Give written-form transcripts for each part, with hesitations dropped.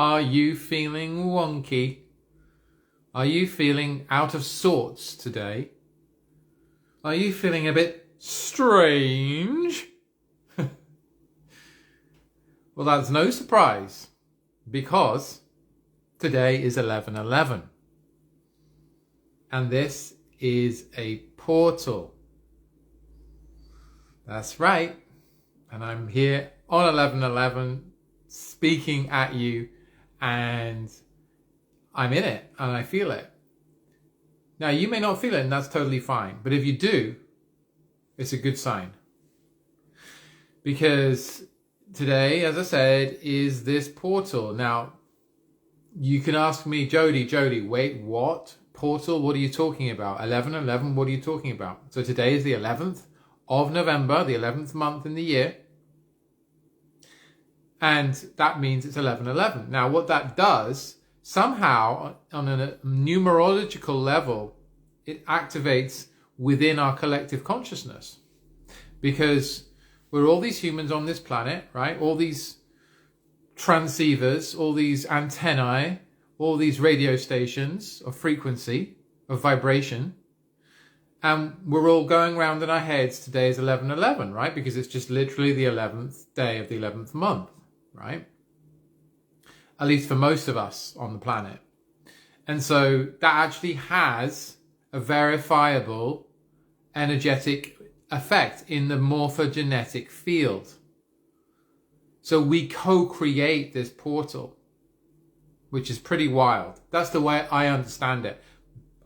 Are you feeling wonky? Are you feeling out of sorts today? Are you feeling a bit strange? Well, that's no surprise, because today is 11/11. And this is a portal. That's right. And I'm here on 11/11 speaking at you, and I'm in it and I feel it. Now, you may not feel it, and that's totally fine. But if you do, it's a good sign. Because today, as I said, is this portal. Now, you can ask me, Jody, wait, what? Portal? What are you talking about? 11/11, what are you talking about? So today is the 11th of November, the 11th month in the year. And that means it's 11/11. Now, what that does, somehow, on a numerological level, it activates within our collective consciousness. Because we're all these humans on this planet, right? All these transceivers, all these antennae, all these radio stations of frequency, of vibration. And we're all going around in our heads, today is 11/11, right? Because it's just literally the 11th day of the 11th month, right? At least for most of us on the planet. And so that actually has a verifiable energetic effect in the morphogenetic field. So we co-create this portal, which is pretty wild. That's the way I understand it.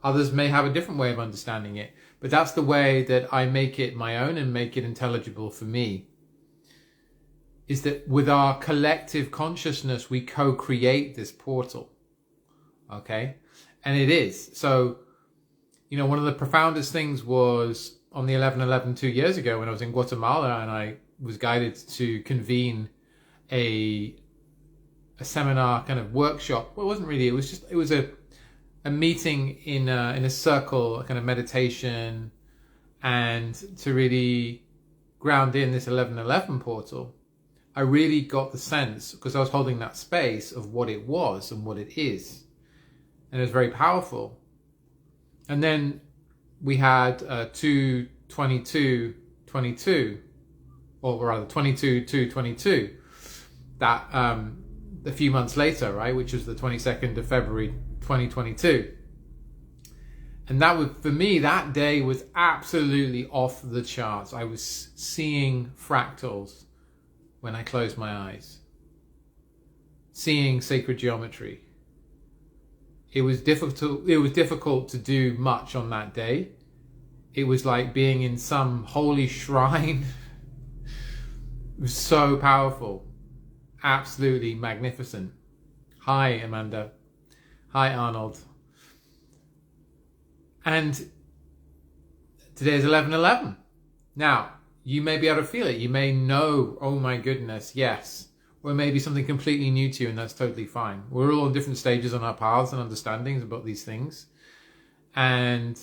Others may have a different way of understanding it, but that's the way that I make it my own and make it intelligible for me. Is that with our collective consciousness, we co-create this portal. Okay? And it is. So, you know, one of the profoundest things was on the 11/11 2 years ago when I was in Guatemala, and I was guided to convene a seminar kind of workshop. Well, it wasn't really, it was a meeting in a circle, a kind of meditation, and to really ground in this 11/11 portal. I really got the sense, because I was holding that space, of what it was and what it is. And it was very powerful. And then we had 2/22/22, or rather 22/2/22, that a few months later, right, which was the 22nd of February 2022. And that was, for me, that day was absolutely off the charts. I was seeing fractals when I closed my eyes, seeing sacred geometry. It was difficult to do much on that day. It was like being in some holy shrine. It was so powerful. Absolutely magnificent. Hi, Amanda. Hi, Arnold. And today is 11/11. Now, you may be able to feel it. You may know, oh my goodness, yes. Or it may be something completely new to you, and that's totally fine. We're all in different stages on our paths and understandings about these things. And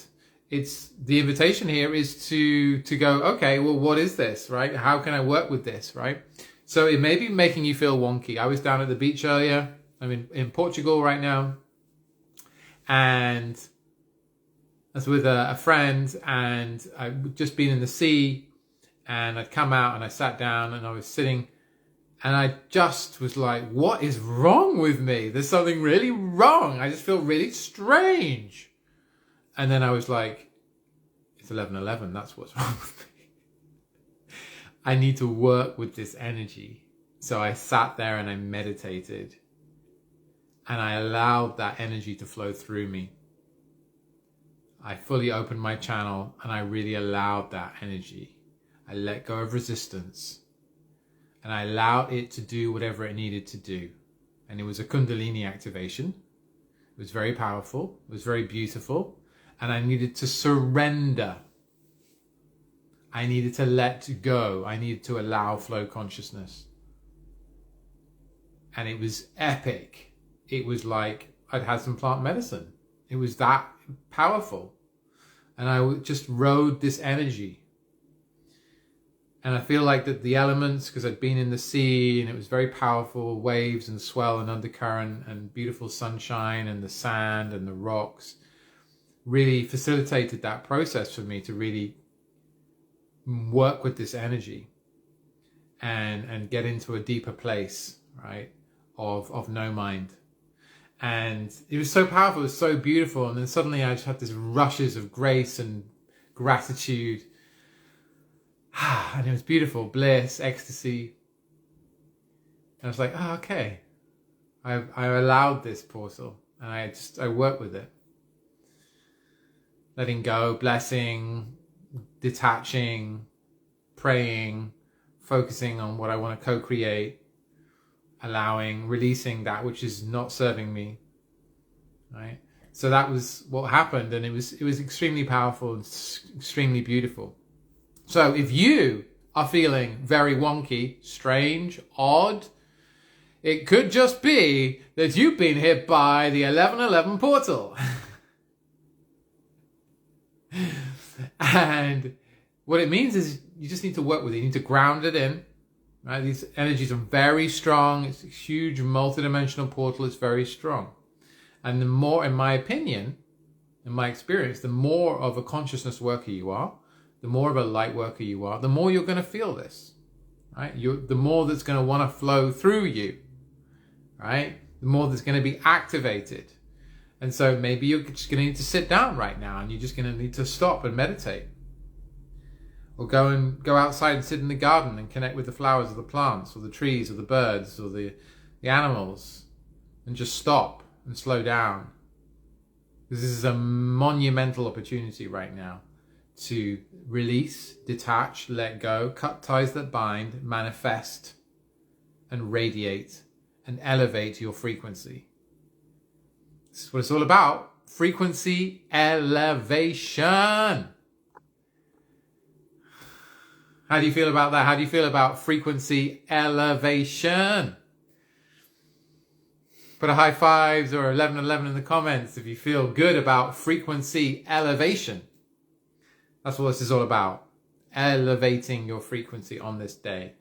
it's the invitation here is to go, okay, well, what is this, right? How can I work with this, right? So it may be making you feel wonky. I was down at the beach earlier. I'm in Portugal right now. And I was with a friend, and I'd just been in the sea, and I'd come out and I sat down and I was sitting, and I just was like, what is wrong with me? There's something really wrong. I just feel really strange. And then I was like, it's 11/11. That's what's wrong with me. I need to work with this energy. So I sat there and I meditated, and I allowed that energy to flow through me. I fully opened my channel and I really allowed that energy. I let go of resistance, and I allowed it to do whatever it needed to do. And it was a Kundalini activation. It was very powerful. It was very beautiful. And I needed to surrender. I needed to let go. I needed to allow flow consciousness. And it was epic. It was like I'd had some plant medicine. It was that powerful. And I just rode this energy. And I feel like that the elements, because I'd been in the sea and it was very powerful, waves and swell and undercurrent and beautiful sunshine and the sand and the rocks, really facilitated that process for me to really work with this energy and get into a deeper place, right, of no mind. And it was so powerful, it was so beautiful. And then suddenly I just had these rushes of grace and gratitude. And it was beautiful, bliss, ecstasy. And I was like, oh, okay. I allowed this portal and I worked with it. Letting go, blessing, detaching, praying, focusing on what I want to co-create, allowing, releasing that which is not serving me, right? So that was what happened, and it was extremely powerful and extremely beautiful. So if you are feeling very wonky, strange, odd, it could just be that you've been hit by the 1111 portal. And what it means is you just need to work with it. You need to ground it in. Right? These energies are very strong. It's a huge multidimensional portal. It's very strong. And the more, in my opinion, in my experience, the more of a consciousness worker you are, the more of a light worker you are, the more you're going to feel this. Right? The more that's going to want to flow through you. Right? The more that's going to be activated. And so maybe you're just going to need to sit down right now and you're just going to need to stop and meditate. Or go outside and sit in the garden and connect with the flowers or the plants or the trees or the birds or the animals and just stop and slow down. Because this is a monumental opportunity right now to release, detach, let go, cut ties that bind, manifest and radiate and elevate your frequency. This is what it's all about. Frequency elevation. How do you feel about that? How do you feel about frequency elevation? Put a high fives or 1111 in the comments if you feel good about frequency elevation. That's what this is all about. Elevating your frequency on this day.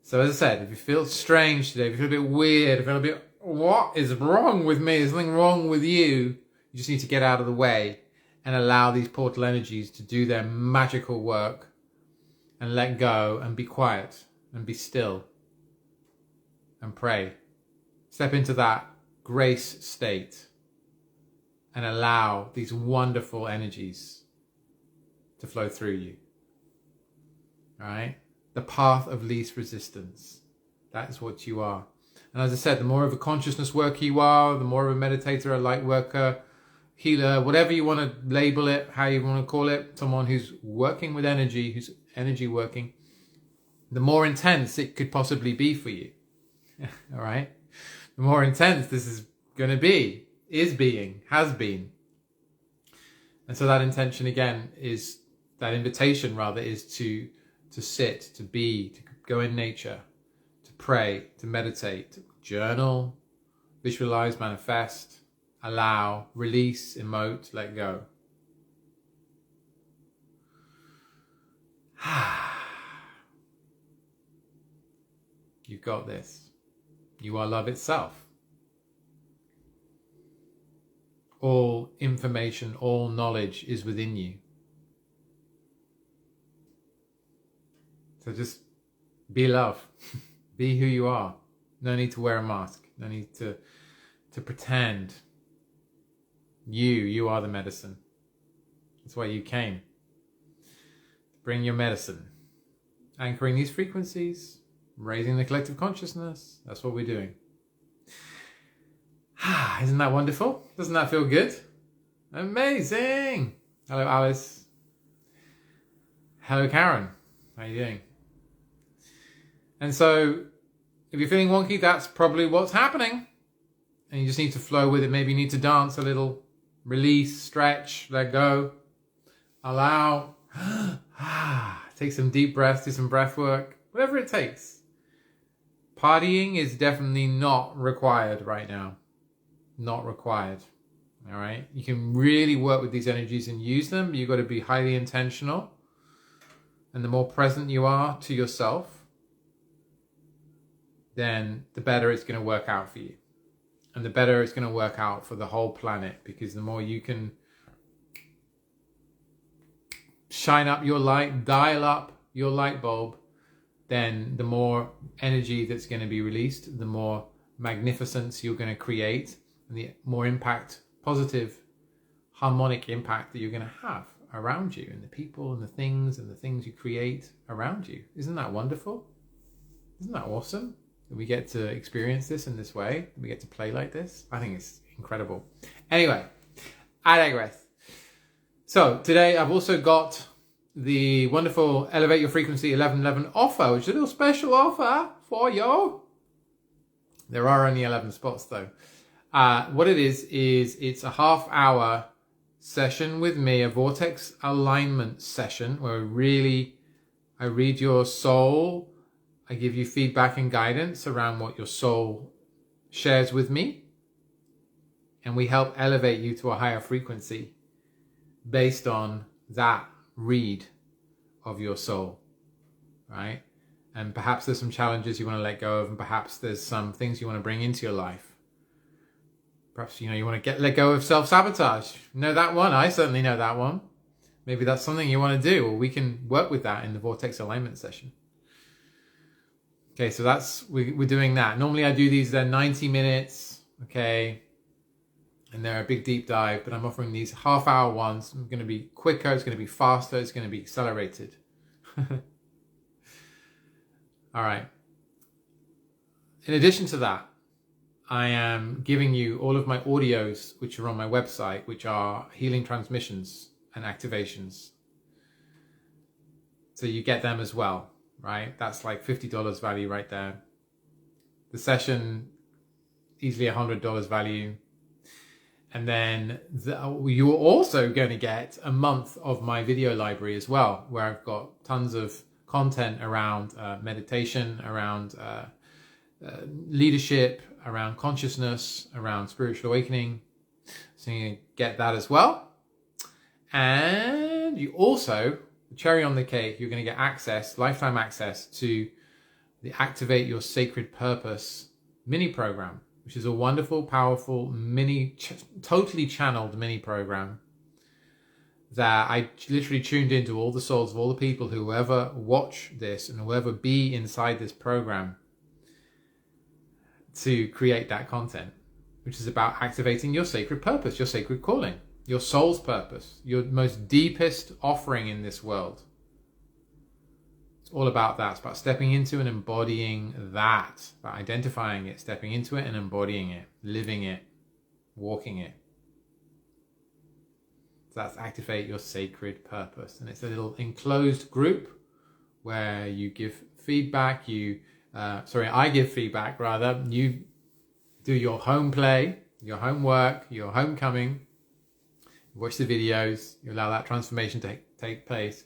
So as I said, if you feel strange today, if you feel a bit weird, if you feel a bit, what is wrong with me? Is something wrong with you? You just need to get out of the way and allow these portal energies to do their magical work and let go and be quiet and be still and pray. Step into that grace state and allow these wonderful energies to flow through you. All right? The path of least resistance. That is what you are. And as I said, the more of a consciousness worker you are, the more of a meditator, a light worker, healer, whatever you want to label it, how you want to call it, someone who's working with energy, who's energy working, the more intense it could possibly be for you. All right? The more intense this is going to be, is being, has been. And so that intention again is, that invitation rather, is to sit, to be, to go in nature, to pray, to meditate, to journal, visualize, manifest, allow, release, emote, let go. You've got this. You are love itself. All information, all knowledge is within you. So just be love. Be who you are. No need to wear a mask. No need to pretend. You are the medicine. That's why you came. Bring your medicine. Anchoring these frequencies. Raising the collective consciousness. That's what we're doing. Isn't that wonderful? Doesn't that feel good? Amazing. Hello, Alice. Hello, Karen. How are you doing? And so, if you're feeling wonky, that's probably what's happening. And you just need to flow with it. Maybe you need to dance a little. Release, stretch, let go. Allow. Take some deep breaths, do some breath work. Whatever it takes. Partying is definitely not required right now. Not required. All right? You can really work with these energies and use them. You've got to be highly intentional. and the more present you are to yourself, then the better it's going to work out for you. And the better it's going to work out for the whole planet, because the more you can shine up your light, dial up your light bulb, then the more energy that's going to be released, the more magnificence you're going to create, and the more impact, positive, harmonic impact that you're going to have around you, and the people and the things you create around you. Isn't that wonderful? Isn't that awesome that we get to experience this in this way, that we get to play like this? I think it's incredible. Anyway, I digress. So today I've also got the wonderful Elevate Your Frequency 1111 offer, which is a little special offer for you. There are only 11 spots though. What it is it's a half-hour session with me, a vortex alignment session, where I read your soul. I give you feedback and guidance around what your soul shares with me, and we help elevate you to a higher frequency based on that read of your soul, right? And perhaps there's some challenges you want to let go of, and perhaps there's some things you want to bring into your life. Perhaps, you want to let go of self-sabotage. Know that one? I certainly know that one. Maybe that's something you want to do, or we can work with that in the vortex alignment session. Okay, so we're doing that. Normally I do these, they're 90 minutes, okay? And they're a big deep dive, but I'm offering these half-hour ones. It's going to be quicker, it's going to be faster, it's going to be accelerated. All right. In addition to that, I am giving you all of my audios, which are on my website, which are healing transmissions and activations. So you get them as well, right? That's like $50 value right there. The session, easily $100 value. And then you're also going to get a month of my video library as well, where I've got tons of content around meditation, around leadership, around consciousness, around spiritual awakening. So you get that as well. And you also, cherry on the cake, you're going to get access, lifetime access to the Activate Your Sacred Purpose mini program, which is a wonderful, powerful, totally channeled mini program that I literally tuned into all the souls of all the people who ever watch this and whoever be inside this program to create that content, which is about activating your sacred purpose, your sacred calling, your soul's purpose, your most deepest offering in this world. It's all about that. It's about stepping into and embodying that, about identifying it, stepping into it and embodying it, living it, walking it. So that's Activate Your Sacred Purpose. And it's a little enclosed group where you give feedback, I give feedback rather. You do your home play, your homework, your homecoming. You watch the videos, you allow that transformation to take place,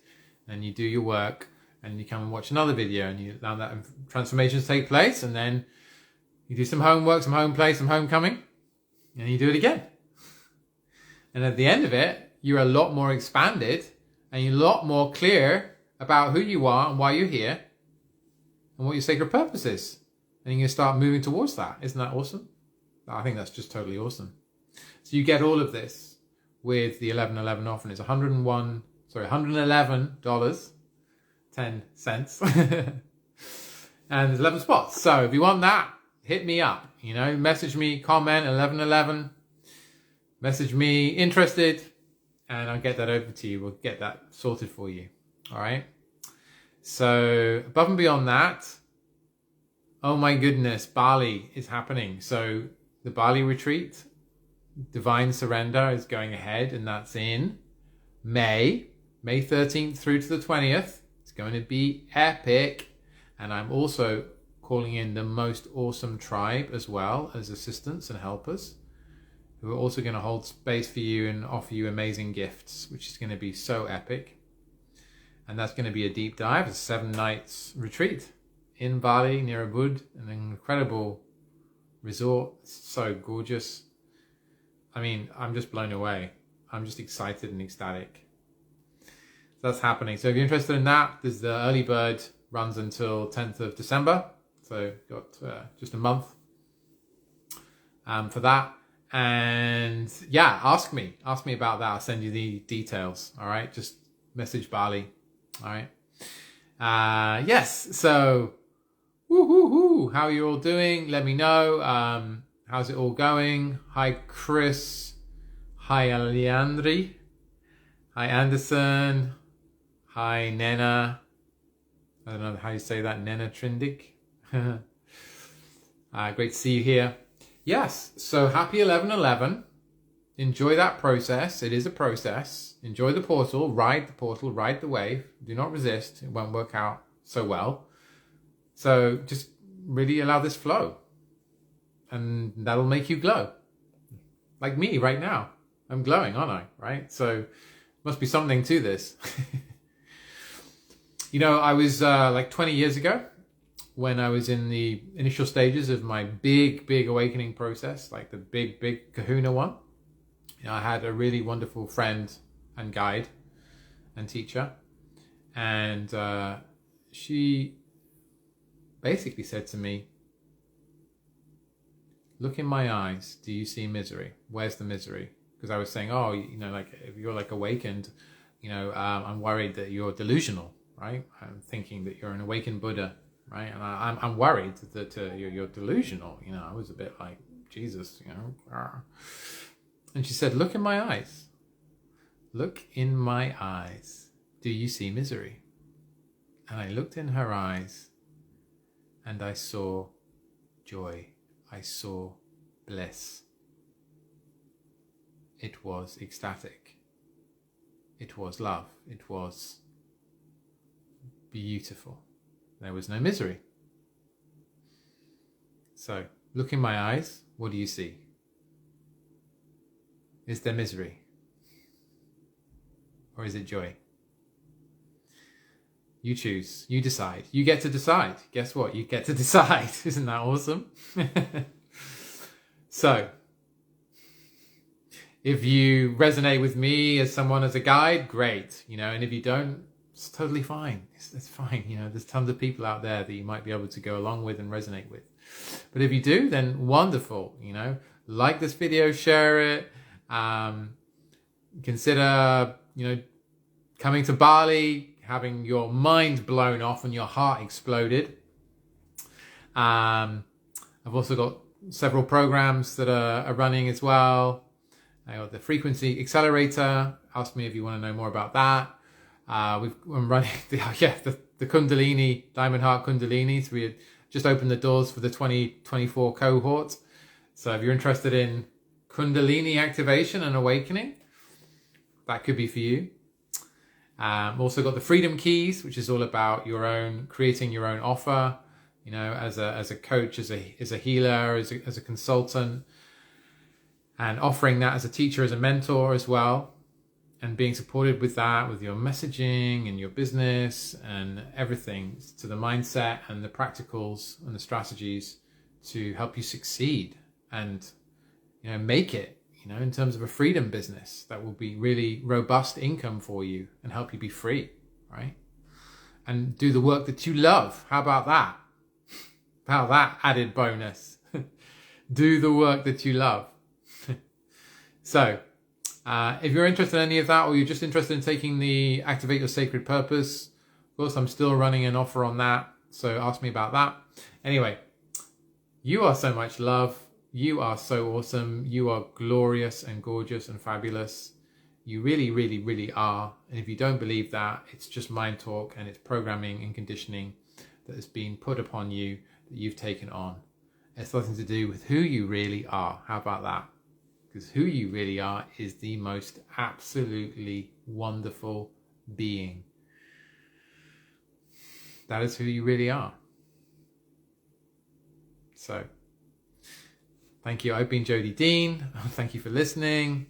and you do your work, and you come and watch another video, and you allow that transformation to take place, and then you do some homework, some home play, some homecoming, and you do it again. And at the end of it, you're a lot more expanded, and you're a lot more clear about who you are and why you're here, and what your sacred purpose is. And you're going to start moving towards that. Isn't that awesome? I think that's just totally awesome. So you get all of this with the 1111 offer, and it's $111, 10 cents. And there's 11 spots. So if you want that, hit me up. Message me, comment 1111. Message me interested, and I'll get that over to you. We'll get that sorted for you. All right. So above and beyond that, oh my goodness, Bali is happening. So the Bali retreat, Divine Surrender, is going ahead, and that's in May 13th through to the 20th. It's going to be epic. And I'm also calling in the most awesome tribe as well as assistants and helpers, who are also going to hold space for you and offer you amazing gifts, which is going to be so epic. And that's going to be a deep dive, a 7 nights retreat in Bali, near Ubud, an incredible resort. It's so gorgeous. I mean, I'm just blown away. I'm just excited and ecstatic. that's happening. So if you're interested in that, there's the early bird, runs until 10th of December. So got just a month for that. And yeah, ask me about that. I'll send you the details. All right. Just message Bali. All right. Yes. So woo. How are you all doing? Let me know. How's it all going? Hi, Chris. Hi, Leandri. Hi, Anderson. Hi, Nena. I don't know how you say that. Nena Trindig. Great to see you here. Yes, so happy 11/11. Enjoy that process. It is a process. Enjoy the portal, ride the wave. Do not resist. It won't work out so well. So just really allow this flow. And that'll make you glow. Like me right now. I'm glowing, aren't I? Right? So must be something to this. You know, I was like 20 years ago, when I was in the initial stages of my big awakening process, like the big kahuna one. You know, I had a really wonderful friend and guide and teacher. And she basically said to me, look in my eyes. Do you see misery? Where's the misery? Because I was saying, oh, you know, like if you're like awakened, you know, I'm worried that you're delusional, right? I'm thinking that you're an awakened Buddha. Right, and I'm worried that you're delusional. You know, I was a bit like, Jesus, you know. And she said, look in my eyes. Look in my eyes. Do you see misery? And I looked in her eyes and I saw joy. I saw bliss. It was ecstatic. It was love. It was beautiful. There was no misery. So, look in my eyes. What do you see? Is there misery? Or is it joy? You choose. You decide. You get to decide. Guess what? You get to decide. Isn't that awesome? So, if you resonate with me as someone, as a guide, great. You know, and if you don't, it's totally fine. It's fine. You know, there's tons of people out there that you might be able to go along with and resonate with. But if you do, then wonderful. You know, like this video, share it. Consider, you know, coming to Bali, having your mind blown off and your heart exploded. I've also got several programs that are running as well. I got the Frequency Accelerator. Ask me if you want to know more about that. I'm running the Kundalini, Diamond Heart Kundalini. So we just opened the doors for the 2024 cohort. So if you're interested in Kundalini activation and awakening, that could be for you. Also got the Freedom Keys, which is all about creating your own offer. You know, as a coach, as a healer, as a consultant, and offering that as a teacher, as a mentor as well. And being supported with that, with your messaging and your business and everything, to the mindset and the practicals and the strategies to help you succeed and, you know, make it, you know, in terms of a freedom business that will be really robust income for you and help you be free, right? And do the work that you love. How about that? How about that added bonus? Do the work that you love. So, if you're interested in any of that, or you're just interested in taking the Activate Your Sacred Purpose, of course, I'm still running an offer on that. So ask me about that. Anyway, you are so much love. You are so awesome. You are glorious and gorgeous and fabulous. You really, really, really are. And if you don't believe that, it's just mind talk and it's programming and conditioning that has been put upon you that you've taken on. It's nothing to do with who you really are. How about that? Because who you really are is the most absolutely wonderful being. That is who you really are. So, thank you. I've been Jody Dean. Thank you for listening.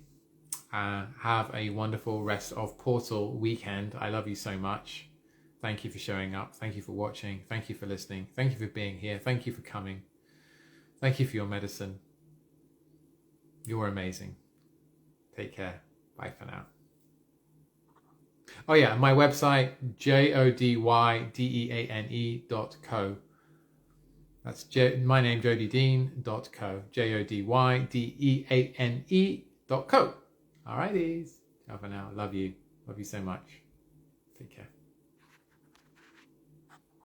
Have a wonderful rest of Portal weekend. I love you so much. Thank you for showing up. Thank you for watching. Thank you for listening. Thank you for being here. Thank you for coming. Thank you for your medicine. You're amazing. Take care. Bye for now. Oh yeah, my website, jodydeane.co. That's my name, jodydeane.co. jodydeane.co. Alrighties. Ciao for now. Love you. Love you so much. Take care.